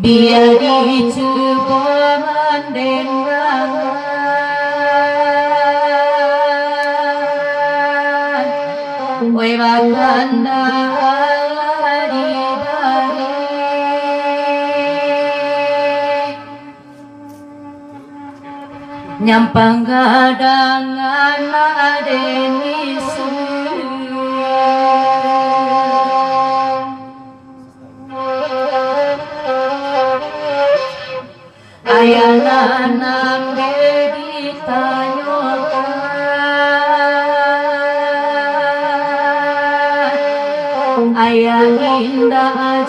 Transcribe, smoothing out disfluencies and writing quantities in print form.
biar dicoba mendengarkan we baganda di bari nyampang gadangan madeni ayana nambe ditanyakan ayah indah